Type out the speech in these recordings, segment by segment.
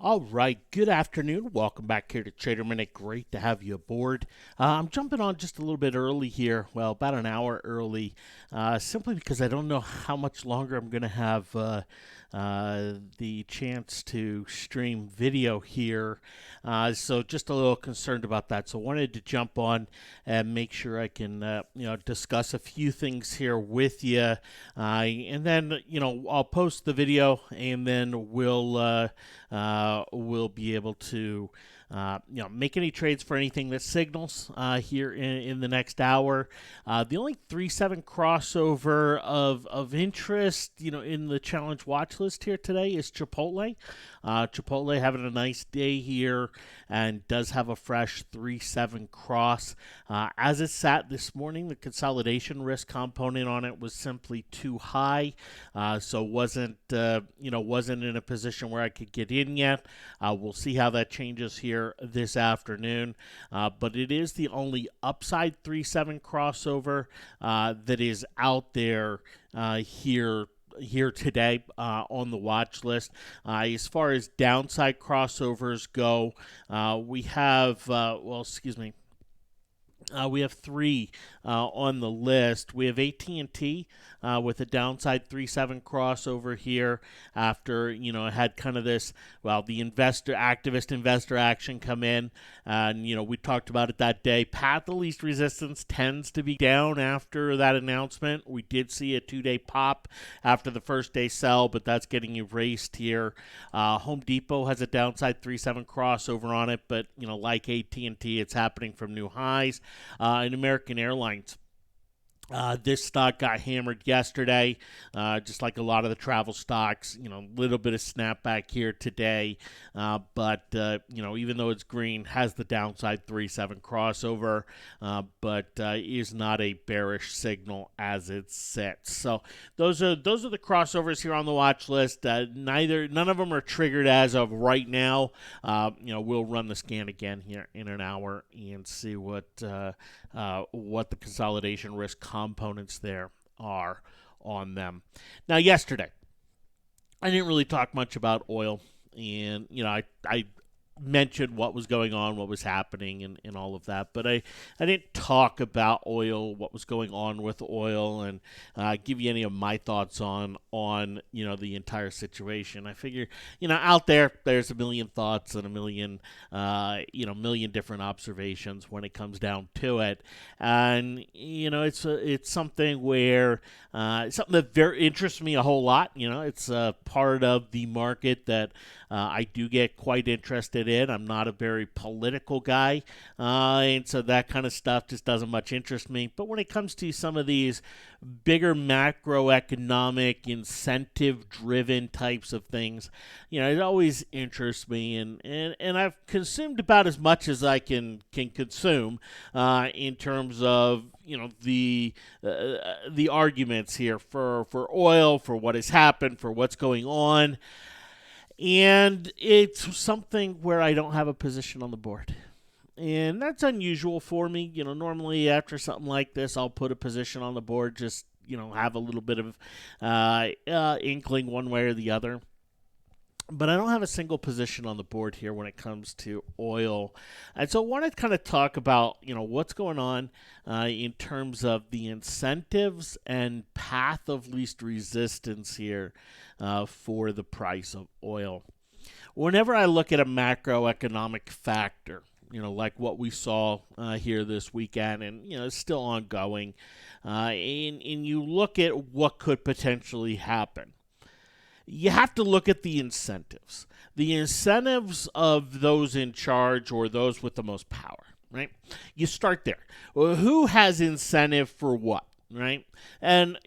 All right, good afternoon. Welcome back here to Trader Minute. Great to have you aboard. I'm jumping on just a little bit early here, well, about an hour early, simply because I don't know how much longer I'm going to have the chance to stream video here. So just a little concerned about that. So wanted to jump on and make sure I can, discuss a few things here with you. And then, I'll post the video and then we'll be able to make any trades for anything that signals here in the next hour. The only 3-7 crossover of interest, in the challenge watch list here today is Chipotle. Chipotle having a nice day here and does have a fresh 3-7 cross. As it sat this morning, the consolidation risk component on it was simply too high, so wasn't in a position where I could get in yet. We'll see how that changes here this afternoon, but it is the only upside 3-7 crossover that is out there here today on the watch list. As far as downside crossovers go, we have three on the list. We have AT&T with a downside 3-7 crossover here after, it had kind of this, the activist investor action come in. And, we talked about it that day. Path of least resistance tends to be down after that announcement. We did see a 2-day pop after the first day sell, but that's getting erased here. Home Depot has a downside 3-7 crossover on it, but, like AT&T, it's happening from new highs. And American Airlines. This stock got hammered yesterday, just like a lot of the travel stocks. A little bit of snapback here today, but even though it's green, has the downside 3-7 crossover, but is not a bearish signal as it sits. So those are the crossovers here on the watch list. None of them are triggered as of right now. We'll run the scan again here in an hour and see what the consolidation risk components there are on them. Now, yesterday, I didn't really talk much about oil, and I mentioned what was going on, what was happening, and all of that. But I didn't talk about oil, what was going on with oil, and give you any of my thoughts on the entire situation. I figure, out there's a million thoughts and a million different observations when it comes down to it. And, it's something where, something that very interests me a whole lot. It's a part of the market that I do get quite interested in. I'm not a very political guy, and so that kind of stuff just doesn't much interest me. But when it comes to some of these bigger macroeconomic, incentive-driven types of things, it always interests me, and I've consumed about as much as I can consume in terms of the arguments here for oil, for what has happened, for what's going on. And it's something where I don't have a position on the board. And that's unusual for me. Normally after something like this, I'll put a position on the board, just, have a little bit of inkling one way or the other. But I don't have a single position on the board here when it comes to oil. And so I want to kind of talk about, what's going on in terms of the incentives and path of least resistance here for the price of oil. Whenever I look at a macroeconomic factor, like what we saw here this weekend, and, it's still ongoing, and you look at what could potentially happen, you have to look at the incentives. The incentives of those in charge or those with the most power, right? You start there. Well, who has incentive for what, right? And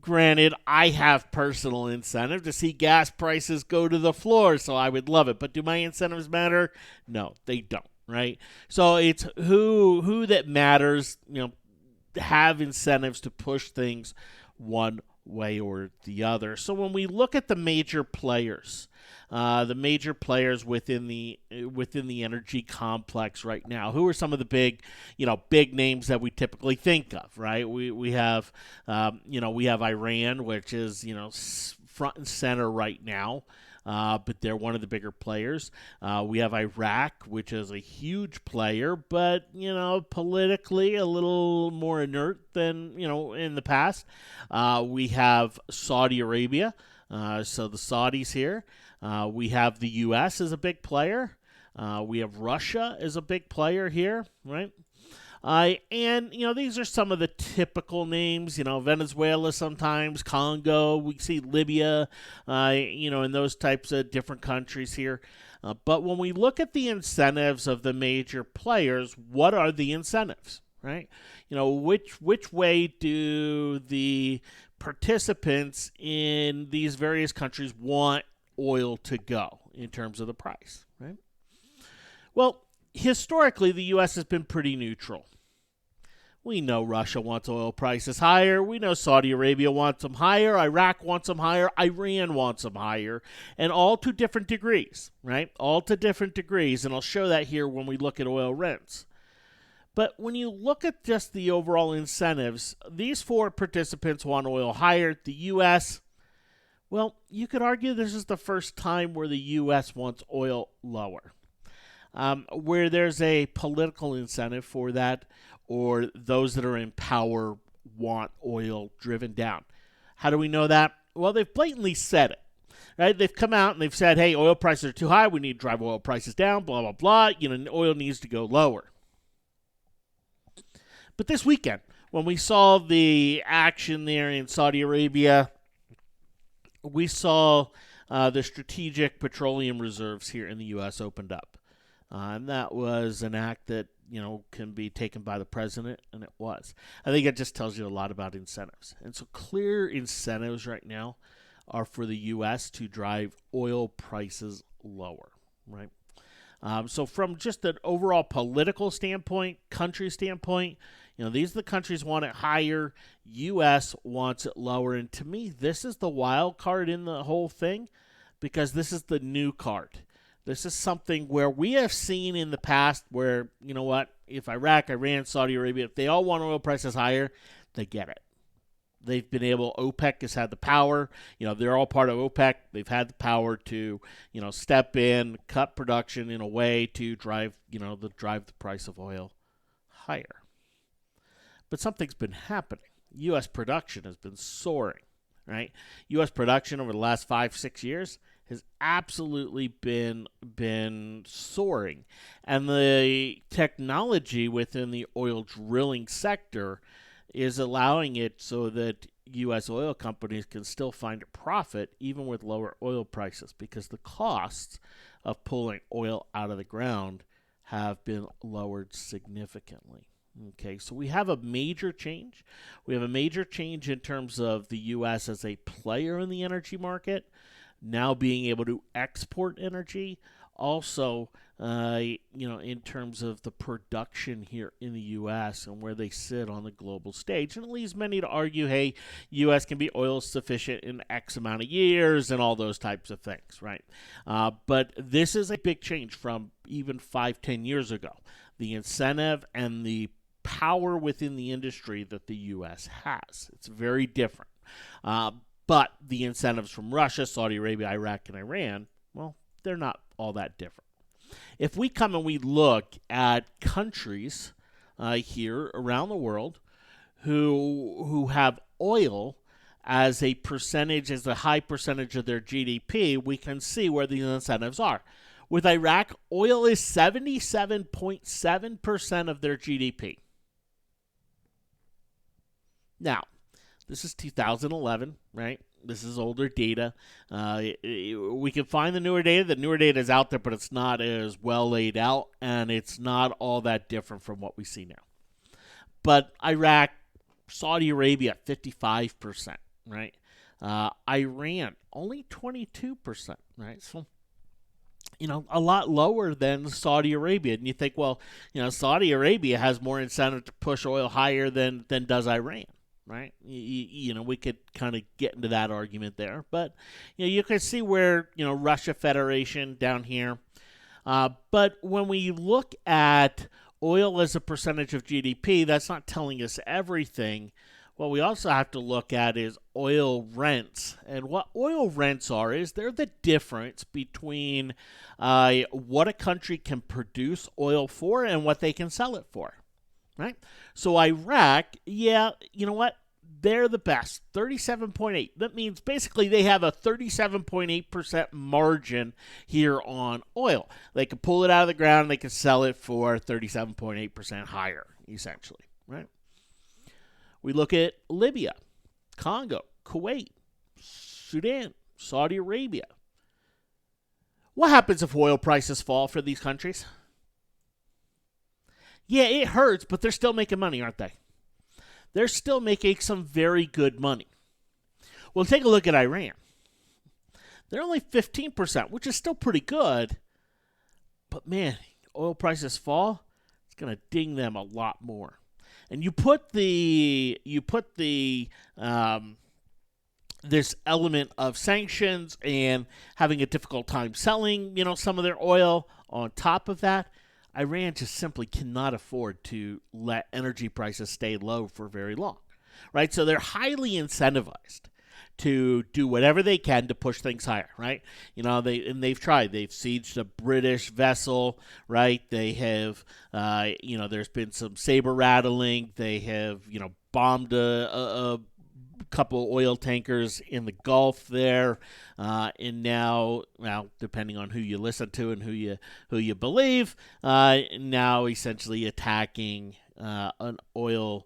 granted, I have personal incentive to see gas prices go to the floor, so I would love it. But do my incentives matter? No, they don't, right? So it's who that matters, have incentives to push things one way or the other. So when we look at the major players within the energy complex right now, who are some of the big names that we typically think of, right? We have Iran, which is front and center right now. but they're one of the bigger players. We have Iraq, which is a huge player, but, politically a little more inert than, in the past. We have Saudi Arabia, so the Saudis here. We have the U.S. as a big player. We have Russia as a big player here, right? And these are some of the typical names, Venezuela sometimes, Congo, we see Libya, and those types of different countries here. But when we look at the incentives of the major players, what are the incentives, right? Which way do the participants in these various countries want oil to go in terms of the price, right? Well, historically, the U.S. has been pretty neutral. We know Russia wants oil prices higher. We know Saudi Arabia wants them higher. Iraq wants them higher. Iran wants them higher. And all to different degrees, right? All to different degrees. And I'll show that here when we look at oil rents. But when you look at just the overall incentives, these four participants want oil higher. The U.S., well, you could argue this is the first time where the U.S. wants oil lower. Where there's a political incentive for that, or those that are in power want oil driven down. How do we know that? Well, they've blatantly said it, right? They've come out and they've said, hey, oil prices are too high. We need to drive oil prices down, blah, blah, blah. Oil needs to go lower. But this weekend, when we saw the action there in Saudi Arabia, we saw the strategic petroleum reserves here in the U.S. opened up. And that was an act that, can be taken by the president, and it was. I think it just tells you a lot about incentives. And so clear incentives right now are for the U.S. to drive oil prices lower, right? So from just an overall political standpoint, country standpoint, these are the countries want it higher. U.S. wants it lower. And to me, this is the wild card in the whole thing, because this is the new card. This is something where we have seen in the past where, if Iraq, Iran, Saudi Arabia, if they all want oil prices higher, they get it. They've been able, OPEC has had the power, they're all part of OPEC. They've had the power to, step in, cut production in a way to drive the price of oil higher. But something's been happening. U.S. production has been soaring, right? U.S. production over the last 5-6 years has absolutely been soaring. And the technology within the oil drilling sector is allowing it so that U.S. oil companies can still find a profit even with lower oil prices, because the costs of pulling oil out of the ground have been lowered significantly. Okay, so we have a major change. We have a major change in terms of the U.S. as a player in the energy market, now being able to export energy. Also, in terms of the production here in the U.S. and where they sit on the global stage. And it leaves many to argue, hey, U.S. can be oil sufficient in X amount of years and all those types of things, right? But this is a big change from even 5-10 years ago. The incentive and the power within the industry that the U.S. has. It's very different. But the incentives from Russia, Saudi Arabia, Iraq, and Iran, well, they're not all that different. If we come and we look at countries here around the world who have oil as a high percentage of their GDP, we can see where the incentives are. With Iraq, oil is 77.7% of their GDP. Now, this is 2011, right? This is older data. We can find the newer data. The newer data is out there, but it's not as well laid out, and it's not all that different from what we see now. But Iraq, Saudi Arabia, 55%, right? Iran, only 22%, right? So, a lot lower than Saudi Arabia. And you think, well, Saudi Arabia has more incentive to push oil higher than does Iran. Right? We could kind of get into that argument there. But, you can see where, Russia Federation down here. But when we look at oil as a percentage of GDP, that's not telling us everything. What we also have to look at is oil rents. And what oil rents are is they're the difference between what a country can produce oil for and what they can sell it for. Right? So Iraq, yeah, you know what? They're the best, 37.8. That means basically they have a 37.8% margin here on oil. They can pull it out of the ground and they can sell it for 37.8% higher, essentially, right? We look at Libya, Congo, Kuwait, Sudan, Saudi Arabia. What happens if oil prices fall for these countries? Yeah, it hurts, but they're still making money, aren't they? They're still making some very good money. Well, take a look at Iran. They're only 15%, which is still pretty good. But man, oil prices fall, it's going to ding them a lot more. And you put this element of sanctions and having a difficult time selling, some of their oil on top of that. Iran just simply cannot afford to let energy prices stay low for very long, right? So they're highly incentivized to do whatever they can to push things higher, right? They've tried. They've sieged a British vessel, right? They have, there's been some saber rattling. They have, bombed a couple oil tankers in the Gulf there, and now, depending on who you listen to and who you believe, now essentially attacking an oil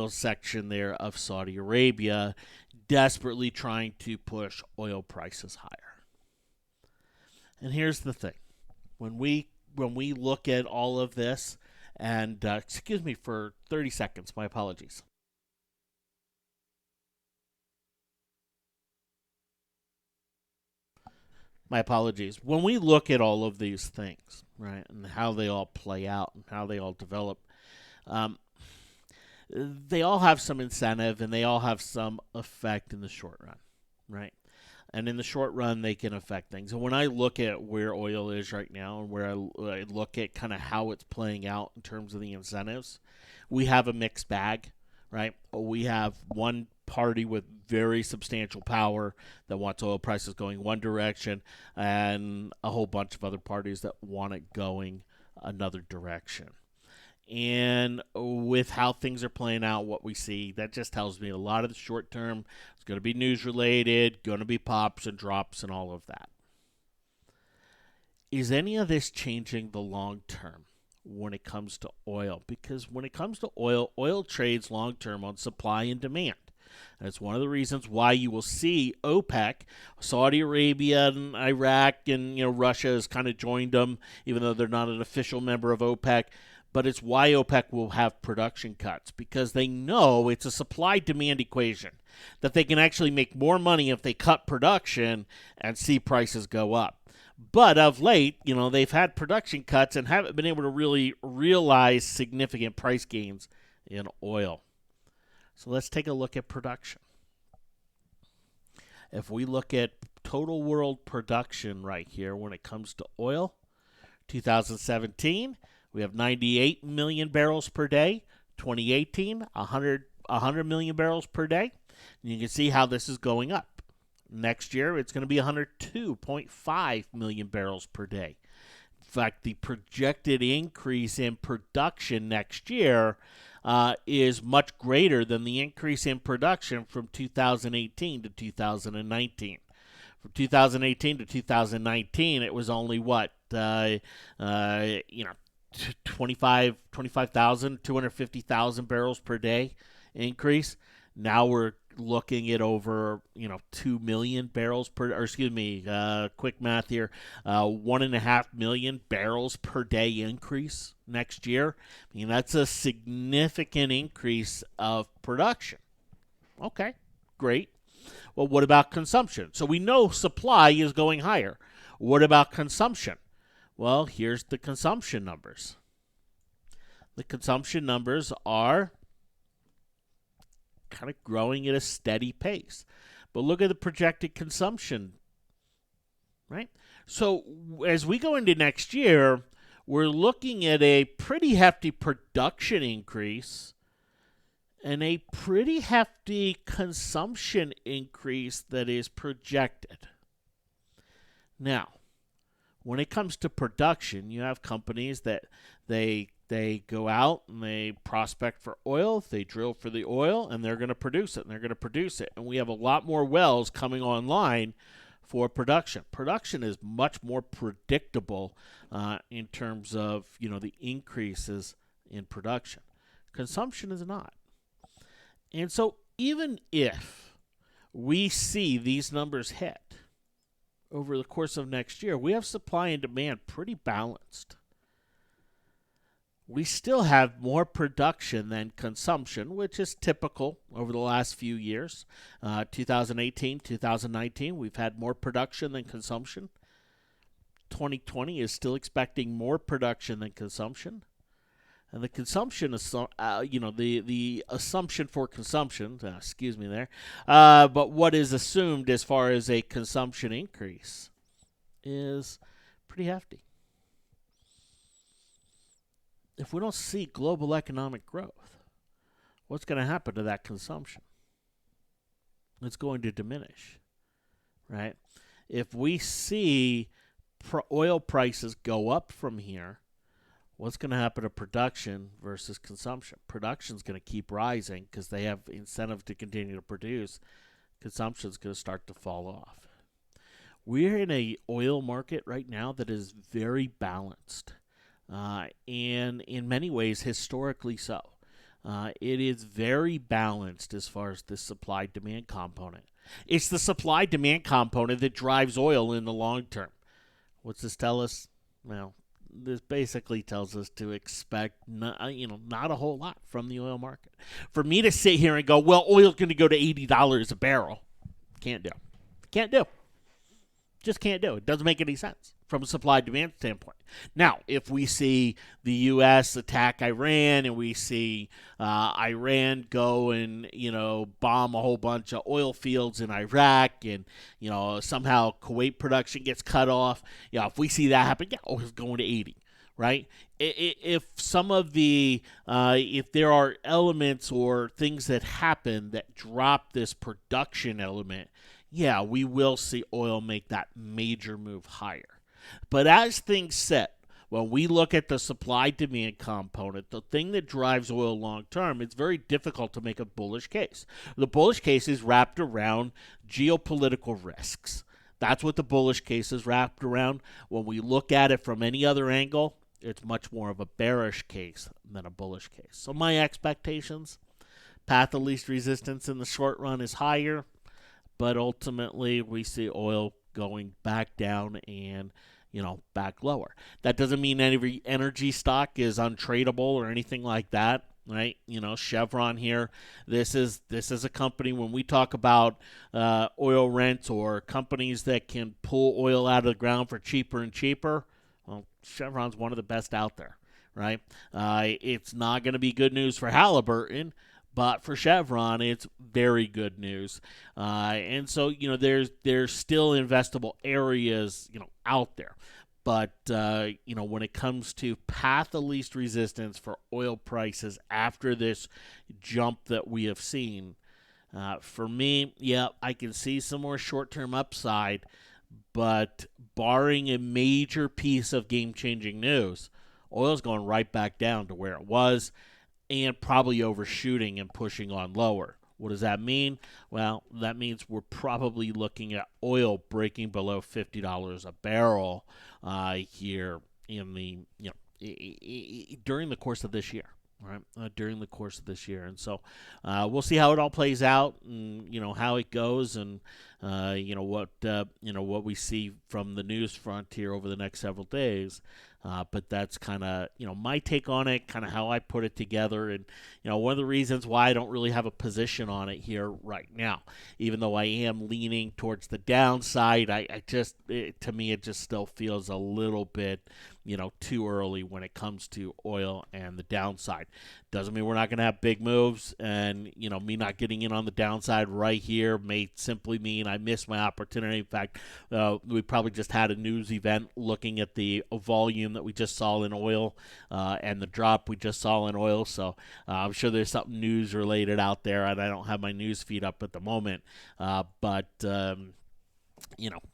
section there of Saudi Arabia, desperately trying to push oil prices higher. And here's the thing: when we look at all of this, and excuse me for 30 seconds, my apologies. My apologies. When we look at all of these things, right, and how they all play out and how they all develop, they all have some incentive and they all have some effect in the short run, right? And in the short run, they can affect things. And when I look at where oil is right now and where I look at kind of how it's playing out in terms of the incentives, we have a mixed bag, right? We have one party with very substantial power that wants oil prices going one direction, and a whole bunch of other parties that want it going another direction. And with how things are playing out, what we see, that just tells me a lot of the short term is going to be news related, going to be pops and drops and all of that. Is any of this changing the long term when it comes to oil? Because when it comes to oil trades long term on supply and demand. That's one of the reasons why you will see OPEC, Saudi Arabia and Iraq and Russia has kind of joined them, even though they're not an official member of OPEC. But it's why OPEC will have production cuts, because they know it's a supply-demand equation, that they can actually make more money if they cut production and see prices go up. But of late, they've had production cuts and haven't been able to really realize significant price gains in oil. So let's take a look at production. If we look at total world production right here when it comes to oil, 2017, we have 98 million barrels per day. 2018, 100 million barrels per day. And you can see how this is going up. Next year, it's going to be 102.5 million barrels per day. In fact, the projected increase in production next year is much greater than the increase in production from 2018 to 2019. From 2018 to 2019, it was only 250,000 barrels per day increase. Now we're looking at over 2 million barrels quick math here, 1.5 million barrels per day increase next year. I mean, that's a significant increase of production. Okay, great. Well, what about consumption? So we know supply is going higher. What about consumption? Well, here's the consumption numbers. The consumption numbers are kind of growing at a steady pace. But look at the projected consumption, right? So as we go into next year, we're looking at a pretty hefty production increase and a pretty hefty consumption increase that is projected. Now, when it comes to production, you have companies that they go out and they prospect for oil, they drill for the oil, and they're going to produce it, and they're going to produce it. And we have a lot more wells coming online for production. Production is much more predictable in terms of the increases in production. Consumption is not. And so even if we see these numbers hit over the course of next year, we have supply and demand pretty balanced. We still have more production than consumption, which is typical over the last few years. 2018, 2019, we've had more production than consumption. 2020 is still expecting more production than consumption. And the consumption, the assumption for consumption, excuse me there, but what is assumed as far as a consumption increase is pretty hefty. If we don't see global economic growth, what's going to happen to that consumption? It's going to diminish, right? If we see oil prices go up from here, what's going to happen to production versus consumption? Production is going to keep rising because they have incentive to continue to produce. Consumption is going to start to fall off. We're in an oil market right now that is very balanced, and in many ways historically so. It is very balanced as far as the supply-demand component. It's the supply-demand component that drives oil in the long term. What's this tell us? Well, this basically tells us to expect not a whole lot from the oil market. For me to sit here and go, well, oil's going to go to $80 a barrel, can't do. Just can't do. It doesn't make any sense from a supply-demand standpoint. Now, if we see the U.S. attack Iran and we see Iran go and, bomb a whole bunch of oil fields in Iraq and, somehow Kuwait production gets cut off, if we see that happen, oil's going to 80, right? If some of the, if there are elements or things that happen that drop this production element, we will see oil make that major move higher. But as things sit, when we look at the supply-demand component, the thing that drives oil long-term, it's very difficult to make a bullish case. The bullish case is wrapped around geopolitical risks. That's what the bullish case is wrapped around. When we look at it from any other angle, it's much more of a bearish case than a bullish case. So my expectations, path of least resistance in the short run is higher, but ultimately we see oil going back down and back lower. That doesn't mean any energy stock is untradeable or anything like that, right? Chevron here, this is a company, when we talk about oil rents or companies that can pull oil out of the ground for cheaper and cheaper, well, Chevron's one of the best out there, right? It's not going to be good news for Halliburton, but for Chevron, it's very good news. And so, there's still investable areas, out there. But, when it comes to path of least resistance for oil prices after this jump that we have seen, for me, I can see some more short-term upside. But barring a major piece of game-changing news, oil's going right back down to where it was, and probably overshooting and pushing on lower. What does that mean? Well, that means we're probably looking at oil breaking below $50 a barrel here in the during the course of this year. Right, during the course of this year, and so we'll see how it all plays out, and how it goes, and what we see from the news front here over the next several days. But that's kind of my take on it, kind of how I put it together, and one of the reasons why I don't really have a position on it here right now, even though I am leaning towards the downside. To me it just still feels a little bit too early when it comes to oil and the downside. Doesn't mean we're not going to have big moves, and me not getting in on the downside right here may simply mean I missed my opportunity. In fact, we probably just had a news event looking at the volume that we just saw in oil and the drop we just saw in oil. So I'm sure there's something news related out there, and I don't have my news feed up at the moment. But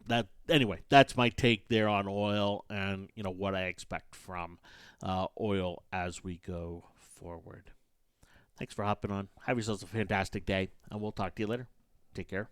that anyway, that's my take there on oil, and what I expect from oil as we go forward. Thanks for hopping on. Have yourselves a fantastic day, and we'll talk to you later. Take care.